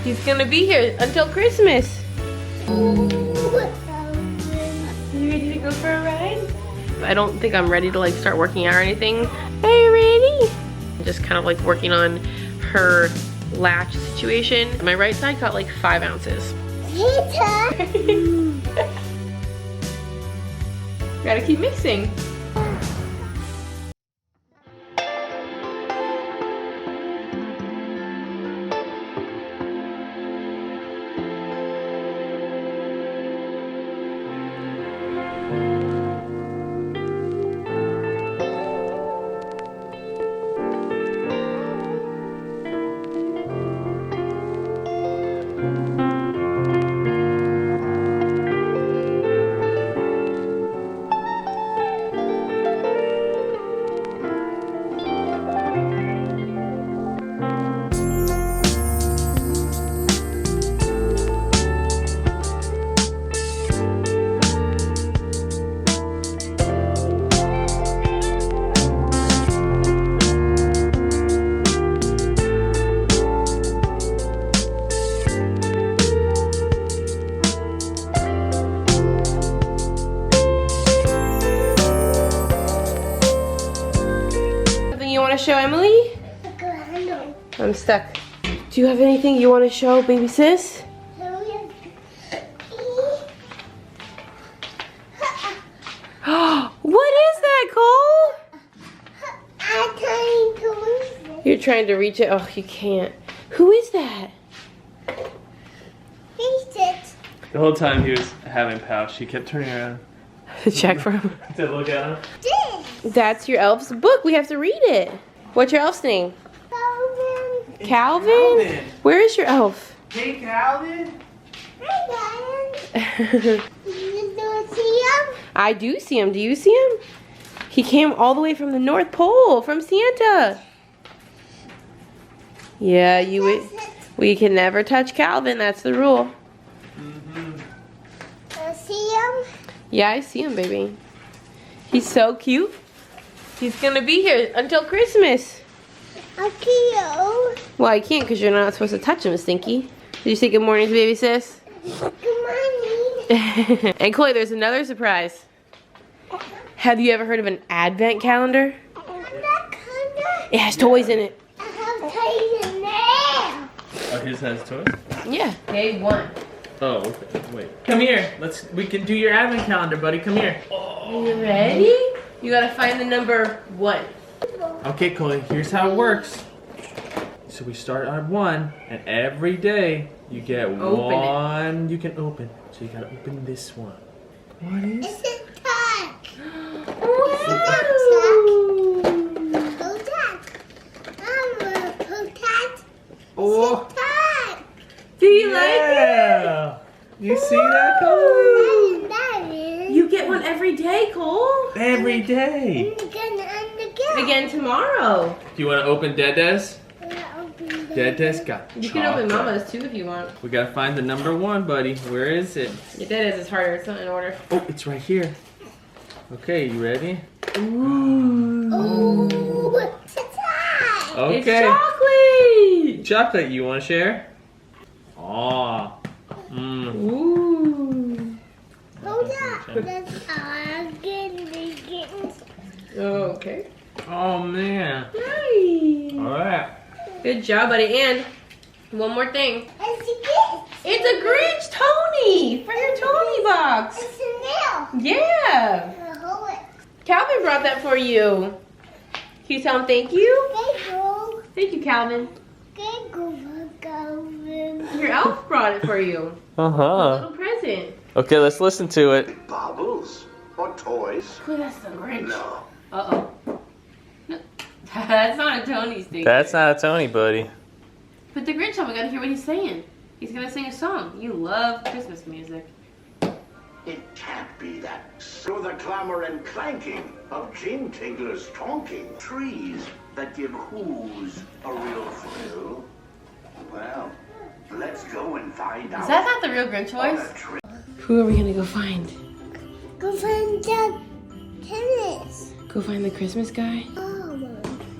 He's gonna be here until Christmas. You ready to go for a ride? I don't think I'm ready to like start working out or anything. Are you ready? I'm just kind of like working on her latch situation. My right side got like 5 ounces. Gotta keep mixing. Show Emily? I'm stuck. Do you have anything you want to show baby sis? What is that, Cole? I'm trying to lose it. You're trying to reach it? Oh, you can't. Who is that? Reach it. The whole time he was having pouch, he kept turning around To check for him. to look at him. This. That's your elf's book. We have to read it. What's your elf's name? Calvin. Calvin? Calvin. Where is your elf? Hey, Calvin. Hi, Calvin. You don't see him? I do see him. Do you see him? He came all the way from the North Pole, from Santa. Yeah, we can never touch Calvin. That's the rule. See him? Yeah, I see him, baby. He's so cute. He's gonna be here until Christmas. Okay. Well, I can't because you're not supposed to touch him, Stinky. Did you say good morning to baby sis? Good morning. And Chloe, there's another surprise. Have you ever heard of an advent calendar? It has toys in it. I have toys in there. Oh, his has toys? Yeah. Day 1. Oh, okay. Wait. Come here. We can do your advent calendar, buddy. Come here. Are you ready? You gotta find the number 1. Okay, Chloe, here's how it works. So we start on 1, and every day you get one you can open. So you gotta open this one. What is It's a tuck. Oh, Do you like yeah. You see that, Chloe? it? You get one every day, Cole. Every day. Again tomorrow. Do you want to open Dede's? Dede's got You can open chocolate. Mama's too if you want. We gotta find the number 1, buddy. Where is it? Your Dede's is harder. It's not in order. Oh, it's right here. Okay, you ready? Ooh. Okay. It's chocolate. Chocolate, you want to share? Aw. Mmm. Ooh. Okay. Oh, man. Nice. Alright. Good job, buddy. And one more thing. It's a Grinch Tony for your Tony box. It's a nail. Yeah. Hold it. Calvin brought that for you. Can you tell him thank you? Go. Thank you, Calvin. Go, Calvin. Your elf brought it for you. A Uh-huh. little present. Okay, let's listen to it. Baubles or toys? Oh, that's the Grinch. No. Uh-oh. No, that's not a Tony sticker. That's not a Tony, buddy. Put the Grinch on. We gotta hear what he's saying. He's gonna sing a song. You love Christmas music. It can't be that. Through the clamor and clanking of gin tinglers tonking, trees that give whoos a real thrill. Well, let's go and find out. Is that not the real Grinch on voice? a trip. Who are we gonna go find? Go find the tennis. Go find the Christmas guy? Oh,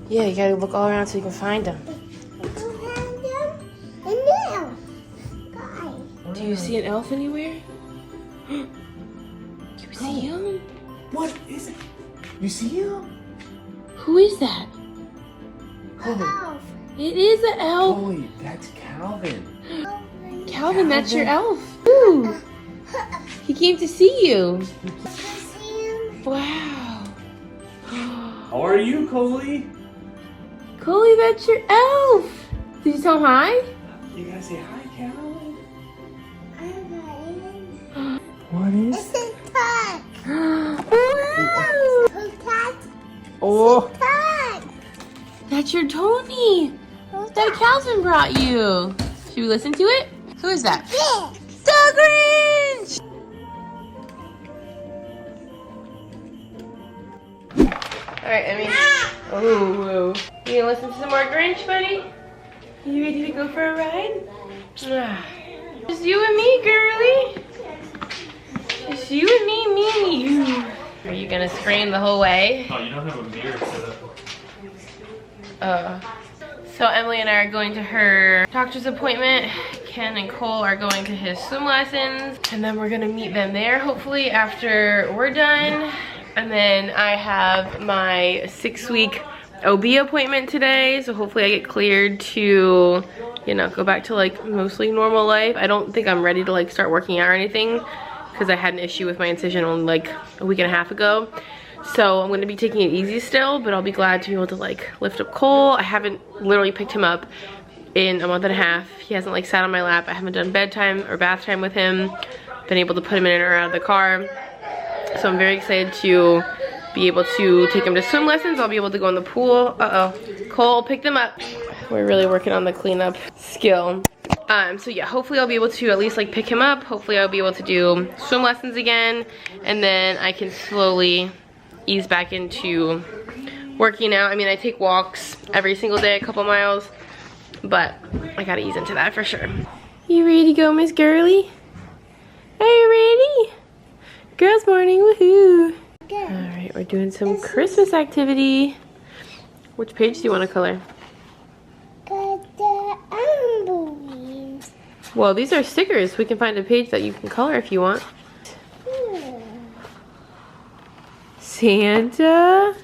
Yeah, you gotta look all around so you can find him. go find them. And now. Do you see an elf anywhere? You see him? What is it? You see him? Who is that? Elf. It is an elf. Holy, that's Calvin. Calvin, that's your elf. Ooh. He came to see you. See him? Wow. How are you, Coley? Coley, that's your elf. Did you tell him hi? You gotta say hi, Calvin. I'm in. What is? It's a cat. Wow. A cat. Oh. Cat. That's your Tony. That Calvin brought you. Should we listen to it? Who is that? Yeah. The Grinch! Alright, Emmy. Oh, you gonna listen to some more Grinch, buddy? You ready to go for a ride? Just you and me, girly. Just you and me. Are you gonna scream the whole way? Oh, you don't have a mirror set up. So Emily and I are going to her doctor's appointment. Ken and Cole are going to his swim lessons. And then we're gonna meet them there, hopefully, after we're done. And then I have my 6-week OB appointment today. So hopefully I get cleared to, you know, go back to like mostly normal life. I don't think I'm ready to like start working out or anything because I had an issue with my incision only like a week and a half ago. So I'm gonna be taking it easy still, but I'll be glad to be able to like lift up Cole. I haven't literally picked him up in a month and a half. He hasn't like sat on my lap. I haven't done bedtime or bath time with him. Been able to put him in or out of the car. So I'm very excited to be able to take him to swim lessons. I'll be able to go in the pool. Cole picked them up. We're really working on the cleanup skill. So yeah, hopefully I'll be able to at least like pick him up. Hopefully I'll be able to do swim lessons again. And then I can slowly ease back into working out. I mean, I take walks every single day, a couple miles, but I gotta ease into that for sure. You ready to go, Miss Girly? Are you ready? Girls morning, woohoo. All right, we're doing some Christmas activity. Which page do you want to color? Got the envelopes. Well, these are stickers. We can find a page that you can color if you want. Santa.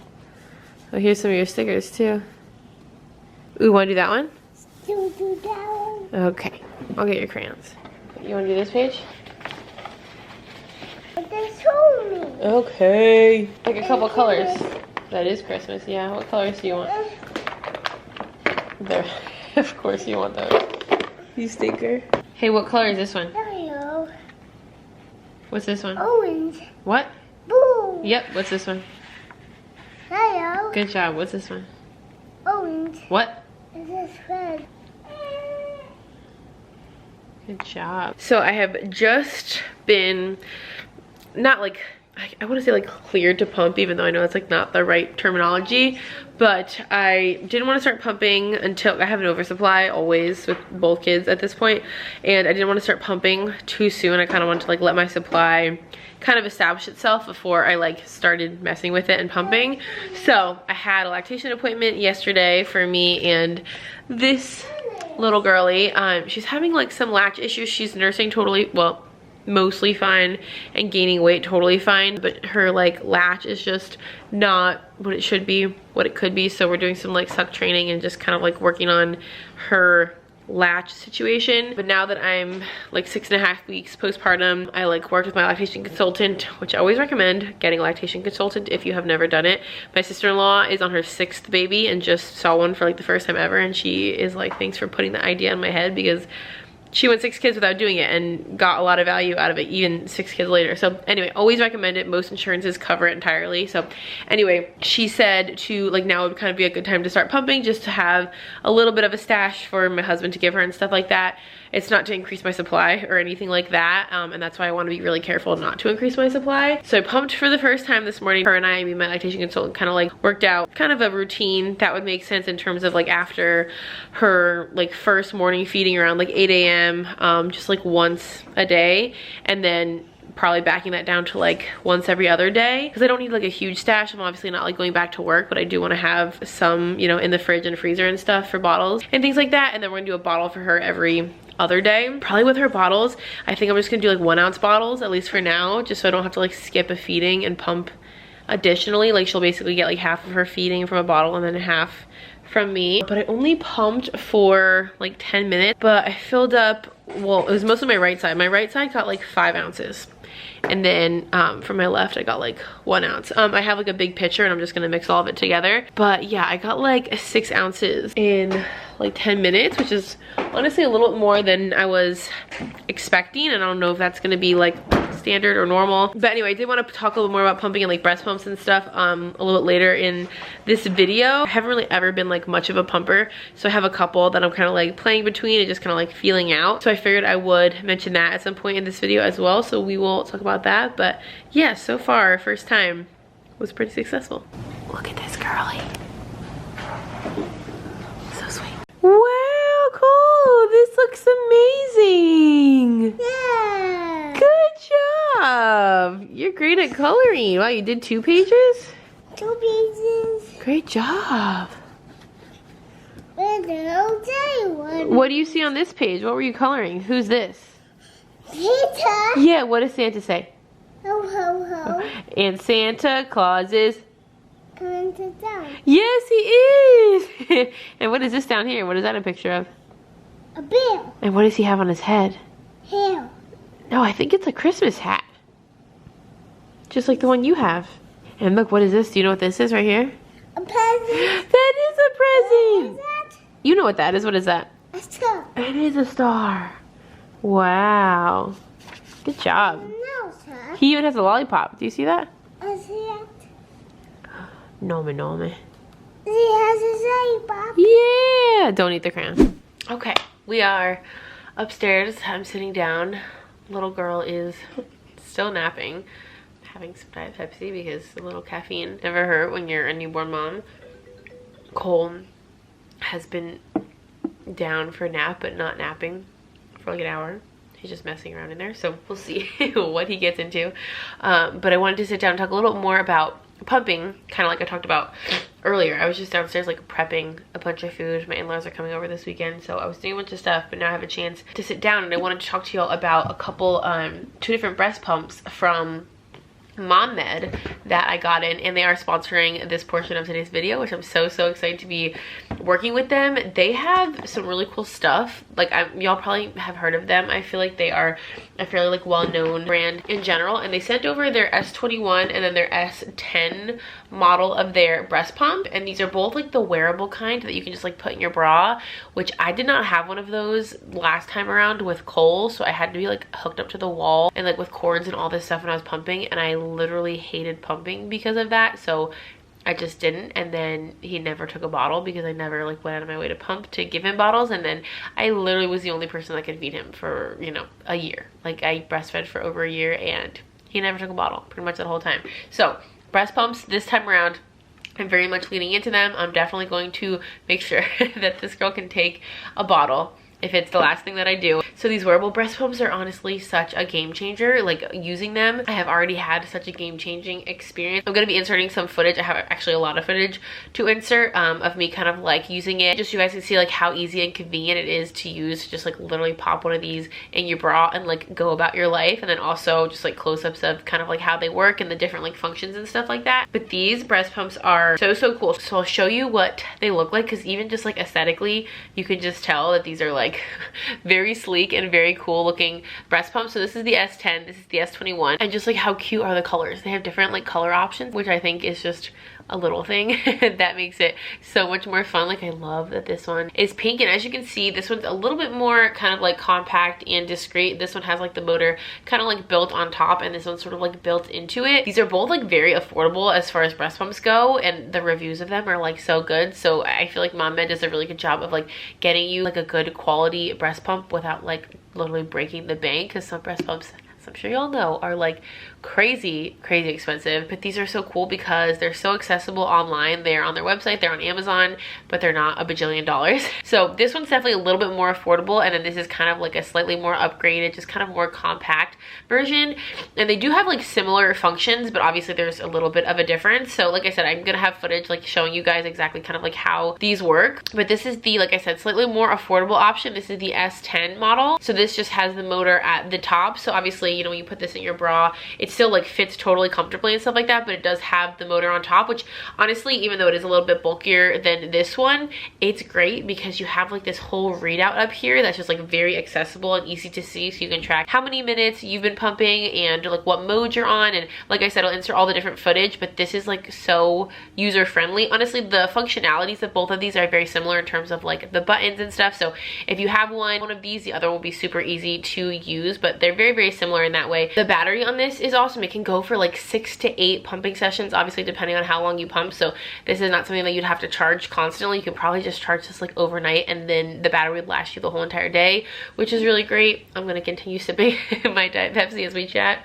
Oh, here's some of your stickers too. Ooh, want to do that one? Do that one. Okay, I'll get your crayons. You want to do this page? They told me. Okay. Like a couple colors. That is Christmas, yeah. What colors do you want? There. Of course you want those. You stinker. Hey, what color is this one? Yellow. What's this one? Orange. What? Blue. Yep, what's this one? Yellow. Good job. What's this one? Orange. What? This is red. Good job. So I have just been, not like, I want to say like cleared to pump, even though I know it's like not the right terminology, but I didn't want to start pumping until I have an oversupply always with both kids at this point, and I didn't want to start pumping too soon. I kind of wanted to like let my supply kind of establish itself before I like started messing with it and pumping. So I had a lactation appointment yesterday for me and this little girly. She's having like some latch issues. She's nursing totally, well, mostly fine, and gaining weight totally fine, but her like latch is just not what it should be, what it could be. So we're doing some like suck training and just kind of like working on her latch situation. But now that I'm like 6.5 weeks postpartum, I like worked with my lactation consultant, which I always recommend getting a lactation consultant if you have never done it. My sister-in-law is on her 6th baby and just saw one for like the first time ever, and she is like, thanks for putting the idea in my head, because she went 6 kids without doing it and got a lot of value out of it even 6 kids later. So anyway, always recommend it. Most insurances cover it entirely. So anyway, she said to like now would kind of be a good time to start pumping, just to have a little bit of a stash for my husband to give her and stuff like that. It's not to increase my supply or anything like that, and that's why I want to be really careful not to increase my supply. So I pumped for the first time this morning. Her and I mean, my lactation consultant, kind of like worked out kind of a routine that would make sense in terms of like after her like first morning feeding around like 8 a.m. Just like once a day, and then probably backing that down to like once every other day, because I don't need like a huge stash. I'm obviously not like going back to work, but I do want to have some, you know, in the fridge and freezer and stuff for bottles and things like that. And then we're gonna do a bottle for her every other day. Probably with her bottles, I think I'm just gonna do like 1 ounce bottles, at least for now, just so I don't have to like skip a feeding and pump additionally. Like she'll basically get like half of her feeding from a bottle and then half from me. But I only pumped for like 10 minutes, but I filled up, well, it was mostly my right side. My right side got like 5 ounces. And then from my left, I got like 1 ounce. I have like a big pitcher and I'm just gonna mix all of it together. But yeah, I got like 6 ounces in like 10 minutes, which is honestly a little bit more than I was expecting. And I don't know if that's gonna be like standard or normal. But anyway, I did want to talk a little more about pumping and like breast pumps and stuff a little bit later in this video. I haven't really ever been like much of a pumper, so I have a couple that I'm kind of like playing between and just kind of like feeling out. So I figured I would mention that at some point in this video as well, so we will talk about that. But yeah, so far, first time was pretty successful. Look at this girly. So sweet. Wow, cool. This looks amazing. Yeah. Good job. You're great at coloring. Wow, you did 2 pages? 2 pieces. Great job. And the day one. What do you see on this page? What were you coloring? Who's this? Peter. Yeah, what does Santa say? Ho ho ho. And Santa Claus is... Coming to town. Yes, he is. And what is this down here? What is that a picture of? A bear. And what does he have on his head? Hair. No, I think it's a Christmas hat. Just like the one you have. And look, what is this? Do you know what this is right here? A present. That is a present. What is that? You know what that is. What is that? A star. It is a star. Wow. Good job. No, sir. He even has a lollipop. Do you see that? I see it. Nome. He has a say, Bob. Yeah. Don't eat the crayon. Okay. We are upstairs. I'm sitting down. Little girl is still napping. Having some Diet Pepsi because a little caffeine never hurt when you're a newborn mom. Cole has been down for a nap but not napping for like an hour. He's just messing around in there, so we'll see what he gets into. But I wanted to sit down and talk a little bit more about pumping, kind of like I talked about earlier. I was just downstairs like prepping a bunch of food. My in-laws are coming over this weekend, so I was doing a bunch of stuff, but now I have a chance to sit down and I wanted to talk to y'all about a couple 2 different breast pumps from Mom Med that I got in, and they are sponsoring this portion of today's video, which I'm so excited to be working with them. They have some really cool stuff. Like y'all probably have heard of them. I feel like they are a fairly like well-known brand in general, and they sent over their S21 and then their S10 model of their breast pump, and these are both like the wearable kind that you can just like put in your bra, which I did not have one of those last time around with Cole, so I had to be like hooked up to the wall and like with cords and all this stuff when I was pumping, and I literally hated pumping because of that, so I just didn't. And then he never took a bottle because I never like went out of my way to pump to give him bottles, and then I literally was the only person that could feed him for, you know, a year. Like I breastfed for over a year and he never took a bottle pretty much the whole time. So breast pumps this time around, I'm very much leaning into them. I'm definitely going to make sure that this girl can take a bottle if it's the last thing that I do. So these wearable breast pumps are honestly such a game changer. Like using them, I have already had such a game-changing experience. I'm gonna be inserting some footage. I have actually a lot of footage to insert of me kind of like using it, just so you guys can see like how easy and convenient it is to use. Just like literally pop one of these in your bra and like go about your life, and then also just like close-ups of kind of like how they work and the different like functions and stuff like that. But these breast pumps are so cool. So I'll show you what they look like, because even just like aesthetically, you can just tell that these are like very sleek and very cool looking breast pumps. So this is the S10, this is the S21, and just like how cute are the colors. They have different like color options, which I think is just a little thing that makes it so much more fun. Like I love that this one is pink, and as you can see, this one's a little bit more kind of like compact and discreet. This one has like the motor kind of like built on top, and this one's sort of like built into it. These are both like very affordable as far as breast pumps go, and the reviews of them are like so good. So I feel like Mom Med does a really good job of like getting you like a good quality breast pump without like literally breaking the bank, because some breast pumps, as I'm sure y'all know, are like crazy expensive, but these are so cool because they're so accessible online. They're on their website, they're on Amazon, but they're not a bajillion dollars. So this one's definitely a little bit more affordable, and then this is kind of like a slightly more upgraded, just kind of more compact version. And they do have like similar functions, but obviously there's a little bit of a difference. So like I said, I'm gonna have footage like showing you guys exactly kind of like how these work. But this is the, like I said, slightly more affordable option. This is the S10 model. So this just has the motor at the top. So obviously, you know, when you put this in your bra, it still like fits totally comfortably and stuff like that, but it does have the motor on top, which honestly, even though it is a little bit bulkier than this one, it's great because you have like this whole readout up here that's just like very accessible and easy to see. So you can track how many minutes you've been pumping and like what mode you're on. And like I said, I'll insert all the different footage, but this is like so user friendly. Honestly, the functionalities of both of these are very similar in terms of like the buttons and stuff. So if you have one of these, the other will be super easy to use, but they're very similar in that way. The battery on this is awesome. It can go for like 6 to 8 pumping sessions, obviously depending on how long you pump. So this is not something that you'd have to charge constantly. You could probably just charge this like overnight, and then the battery would last you the whole entire day, which is really great. I'm gonna continue sipping my Diet Pepsi as we chat.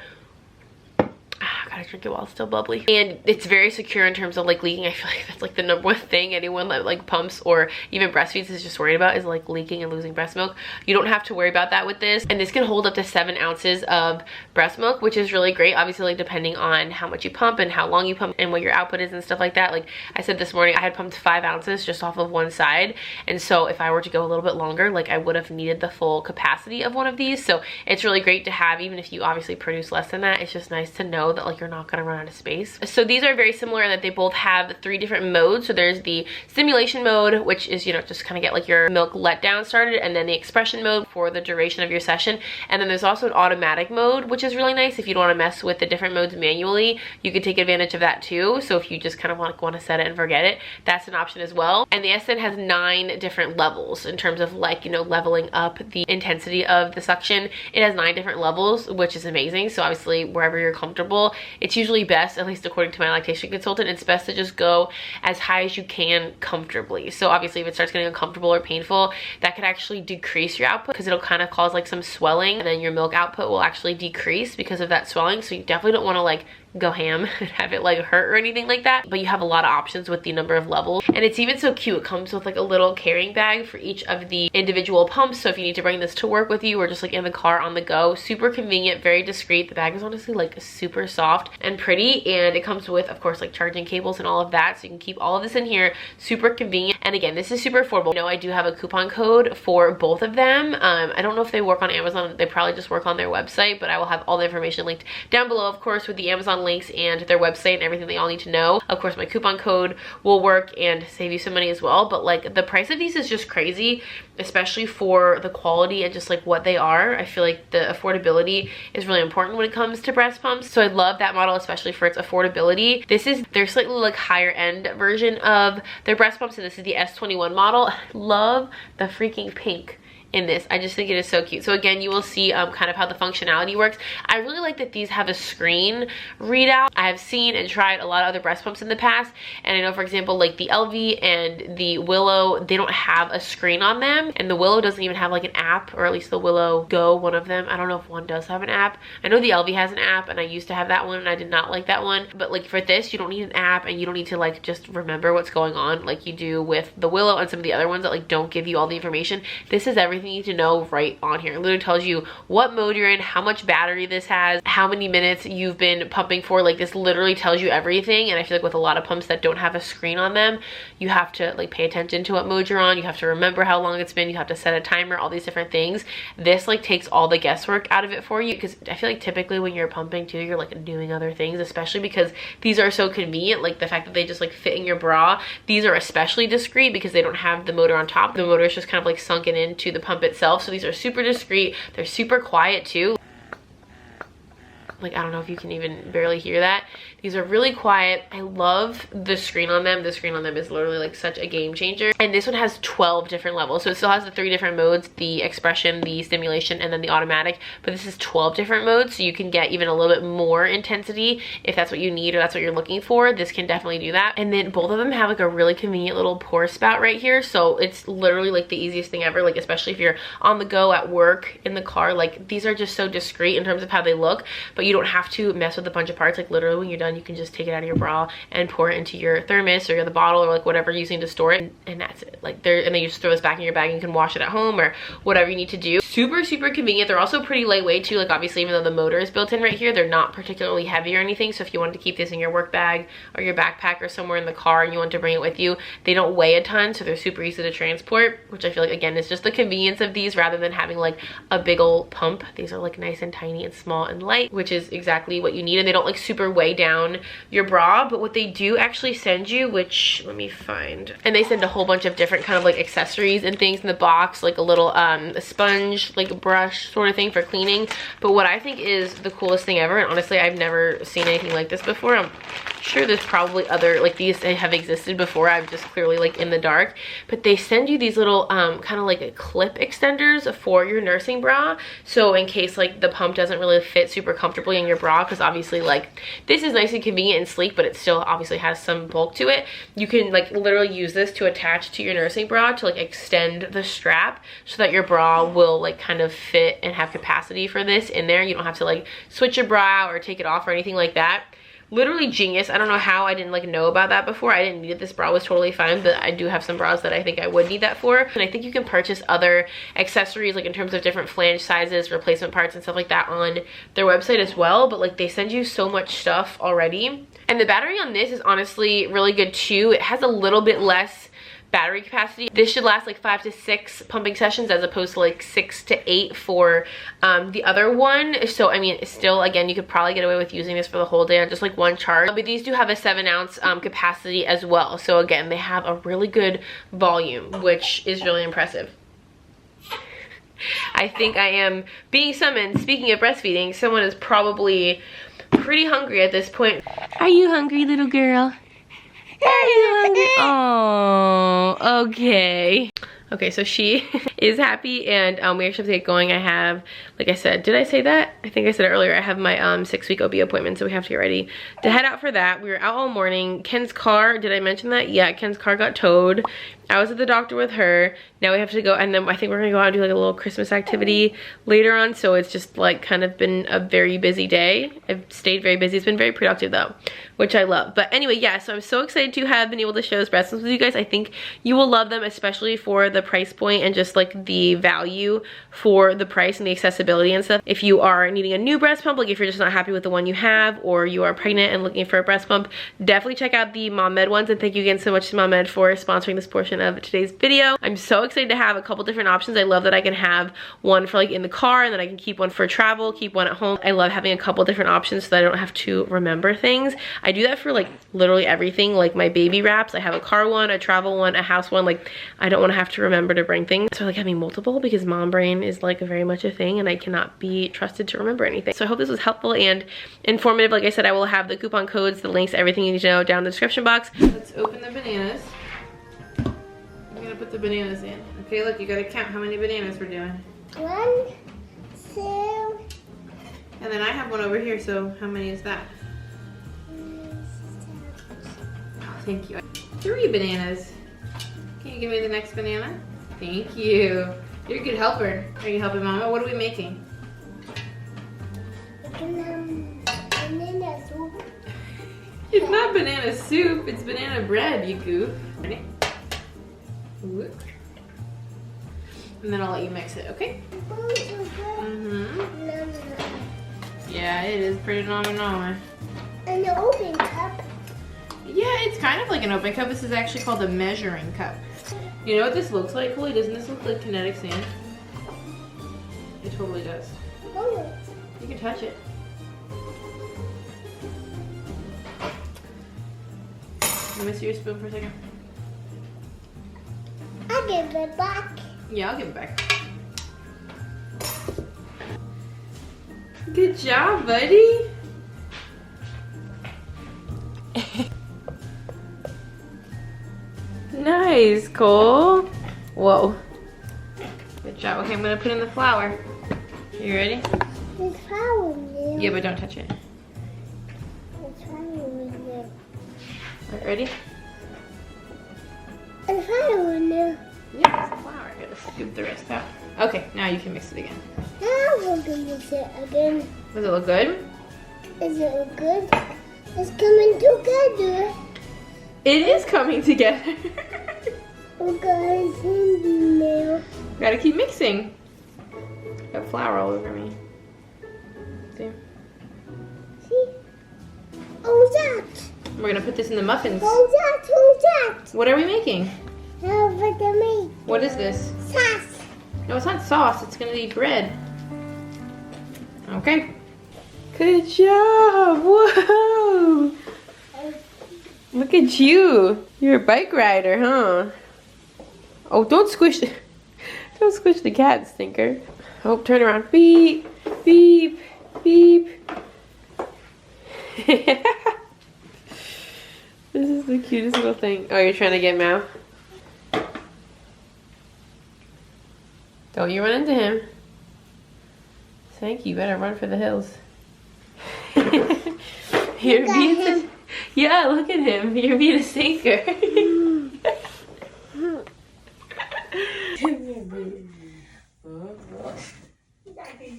Gotta drink it while it's still bubbly. And it's very secure in terms of like leaking. I feel like that's like the number one thing anyone that like pumps or even breastfeeds is just worried about, is like leaking and losing breast milk. You don't have to worry about that with this. And this can hold up to 7 ounces of breast milk, which is really great. Obviously, like depending on how much you pump and how long you pump and what your output is and stuff like that. Like I said this morning, I had pumped 5 ounces just off of one side. And so if I were to go a little bit longer, like I would have needed the full capacity of one of these. So it's really great to have, even if you obviously produce less than that. It's just nice to know that like you're not gonna run out of space. So these are very similar in that they both have 3 different modes. So there's the stimulation mode, which is, you know, just kind of get like your milk letdown started, and then the expression mode for the duration of your session. And then there's also an automatic mode, which is really nice. If you don't want to mess with the different modes manually, you can take advantage of that too. So if you just kind of want to set it and forget it, that's an option as well. And the S10 has 9 different levels in terms of like, you know, leveling up the intensity of the suction. It has 9 different levels, which is amazing. So obviously wherever you're comfortable, it's usually best, at least according to my lactation consultant, it's best to just go as high as you can comfortably. So obviously if it starts getting uncomfortable or painful, that could actually decrease your output, because it'll kind of cause like some swelling, and then your milk output will actually decrease because of that swelling. So you definitely don't want to like go ham and have it like hurt or anything like that, but you have a lot of options with the number of levels. And it's even so cute, it comes with like a little carrying bag for each of the individual pumps. So if you need to bring this to work with you or just like in the car on the go, super convenient, very discreet. The bag is honestly like super soft and pretty, and it comes with, of course, like charging cables and all of that, so you can keep all of this in here. Super convenient. And again, this is super affordable. You know, I do have a coupon code for both of them. I don't know if they work on Amazon, they probably just work on their website, but I will have all the information linked down below, of course, with the Amazon links and their website and everything they all need to know. Of course, my coupon code will work and save you some money as well, but like the price of these is just crazy, especially for the quality and just like what they are. I feel like the affordability is really important when it comes to breast pumps. So I love that model, especially for its affordability. This is their slightly like higher end version of their breast pumps, and this is the S21 model. Love the freaking pink in this. I just think it is so cute. So again, you will see kind of how the functionality works. I really like that these have a screen readout. I have seen and tried a lot of other breast pumps in the past, and I know, for example, like the LV and the Willow, they don't have a screen on them, and the Willow doesn't even have like an app, or at least the Willow Go, one of them. I don't know if one does have an app. I know the LV has an app, and I used to have that one and I did not like that one. But like for this, you don't need an app, and you don't need to like just remember what's going on like you do with the Willow and some of the other ones that like don't give you all the information. This is everything you need to know right on here. It literally tells you what mode you're in, how much battery this has, how many minutes you've been pumping for. Like this literally tells you everything. And I feel like with a lot of pumps that don't have a screen on them, you have to like pay attention to what mode you're on. You have to remember how long it's been. You have to set a timer, all these different things. This like takes all the guesswork out of it for you, because I feel like typically when you're pumping too, you're like doing other things, especially because these are so convenient. Like the fact that they just like fit in your bra. These are especially discreet because they don't have the motor on top. The motor is just kind of like sunken into the pump itself. So these are super discreet. They're super quiet too. Like, I don't know if you can even barely hear that. These are really quiet. I love the screen on them. The screen on them is literally like such a game changer. And this one has 12 different levels. So it still has the 3 different modes, the expression, the stimulation, and then the automatic. But this is 12 different modes, so you can get even a little bit more intensity if that's what you need or that's what you're looking for. This can definitely do that. And then both of them have like a really convenient little pour spout right here. So it's literally like the easiest thing ever, like especially if you're on the go at work, in the car. Like these are just so discreet in terms of how they look, but but you don't have to mess with a bunch of parts. Like literally when you're done, you can just take it out of your bra and pour it into your thermos or the bottle or like whatever you're using to store it, and that's it. Like and then you just throw this back in your bag and you can wash it at home or whatever you need to do. Super convenient. They're also pretty lightweight too. Like obviously even though the motor is built in right here, they're not particularly heavy or anything. So if you wanted to keep this in your work bag or your backpack or somewhere in the car and you want to bring it with you, they don't weigh a ton, so they're super easy to transport, which I feel like again is just the convenience of these rather than having like a big old pump. These are like nice and tiny and small and light, which is exactly what you need, and they don't like super weigh down your bra. But what they do actually send you, which let me find, and they send a whole bunch of different kind of like accessories and things in the box, like a little a sponge, like a brush sort of thing for cleaning. But what I think is the coolest thing ever, and honestly I've never seen anything like this before, I'm sure there's probably other like these have existed before, I'm just clearly like in the dark, but they send you these little kind of like a clip extenders for your nursing bra. So in case like the pump doesn't really fit super comfortably in your bra, because obviously like this is nice and convenient and sleek, but it still obviously has some bulk to it, you can like literally use this to attach to your nursing bra to like extend the strap so that your bra will like kind of fit and have capacity for this in there. You don't have to like switch your bra out or take it off or anything like that. Literally genius. I don't know how I didn't like know about that before. I didn't need it. This bra was totally fine, but I do have some bras that I think I would need that for. And I think you can purchase other accessories like in terms of different flange sizes, replacement parts and stuff like that on their website as well. But like they send you so much stuff already. And the battery on this is honestly really good too. It has a little bit less battery capacity. This should last like 5 to 6 pumping sessions as opposed to like 6 to 8 for the other one. So I mean still, again, you could probably get away with using this for the whole day on just like one charge, but these do have a 7-ounce capacity as well. So again, they have a really good volume, which is really impressive. I think I am being summoned. Speaking of breastfeeding, someone is probably pretty hungry at this point. Are you hungry, little girl? Are you hungry? Oh, okay. Okay, so she is happy, and we actually have to get going. I have, like I said, did I say that? I think I said it earlier. I have my 6-week OB appointment, so we have to get ready to head out for that. We were out all morning. Ken's car, did I mention that? Yeah, Ken's car got towed. I was at the doctor with her. Now we have to go, and then I think we're gonna go out and do like a little Christmas activity later on. So it's just like kind of been a very busy day. I've stayed very busy. It's been very productive though, which I love. But anyway, yeah, so I'm so excited to have been able to share those breast pumps with you guys. I think you will love them, especially for the price point and just like the value for the price and the accessibility and stuff. If you are needing a new breast pump, like if you're just not happy with the one you have, or you are pregnant and looking for a breast pump, definitely check out the Mom Med ones. And thank you again so much to Mom Med for sponsoring this portion of today's video. I'm so excited to have a couple different options. I love that I can have one for like in the car, and then I can keep one for travel, keep one at home. I love having a couple different options so that I don't have to remember things. I do that for like literally everything, like my baby wraps. I have a car one, a travel one, a house one. Like I don't want to have to remember to bring things. So I like having multiple because mom brain is like very much a thing, and I cannot be trusted to remember anything. So I hope this was helpful and informative. Like I said, I will have the coupon codes, the links, everything you need to know down in the description box. Let's open the bananas. I'm gonna put the bananas in. Okay, look, you gotta count how many bananas we're doing. 1, 2. And then I have one over here, so how many is that? Oh, thank you. 3 bananas. Can you give me the next banana? Thank you. You're a good helper. Are you helping Mama? What are we making? Banana soup. It's not banana soup, it's banana bread, you goof. Ready? Whoop. And then I'll let you mix it, okay? Yeah, it is pretty nom-nom. An open cup. Yeah, it's kind of like an open cup. This is actually called a measuring cup. You know what this looks like, Chloe? Doesn't this look like kinetic sand? It totally does. Oh. You can touch it. Let me see your spoon for a second. I'll give it back. Yeah, I'll give it back. Good job, buddy. Nice, Cole. Whoa. Good job. Okay, I'm gonna put in the flour. You ready? There's flour in there. Yeah, but don't touch it. There's flour in there. All right, ready? There's flour in there. Yeah, it's flour. I gotta scoop the rest out. Okay, now you can mix it again. Now we're gonna mix it again. Does it look good? Is it good? It's coming together. It is coming together. Oh, guys, in there. Gotta keep mixing. Got flour all over me. See? See? Oh, that. We're gonna put this in the muffins. Oh, that. Oh, that. What are we making? How about the meat? What is this? Sauce. No, it's not sauce. It's gonna be bread. Okay. Good job. Whoa. Look at you. You're a bike rider, huh? Oh, don't squish the, don't squish the cat, stinker. Oh, turn around. Beep, beep, beep. This is the cutest little thing. Oh, you're trying to get Mao? Don't you run into him. Thank you. Better run for the hills. You're being yeah, look at him. You're being a stinker.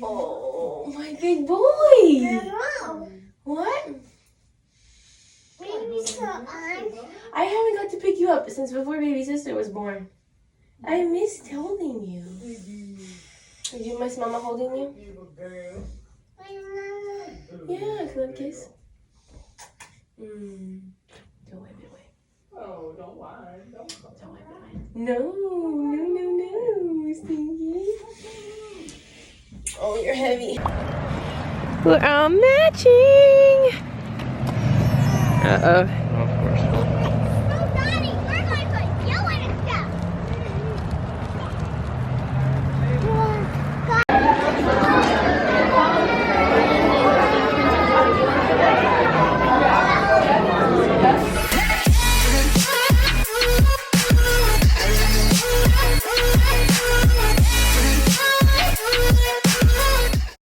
Oh, my big boy. What? Baby, so on. I haven't got to pick you up since before baby sister was born. I missed holding you. Did you miss mama holding you? Yeah, can I have a kiss? Don't wipe it away. Oh, don't lie. Don't wipe it away. No, no, Stinky. Oh, you're heavy. We're all matching. Uh-oh.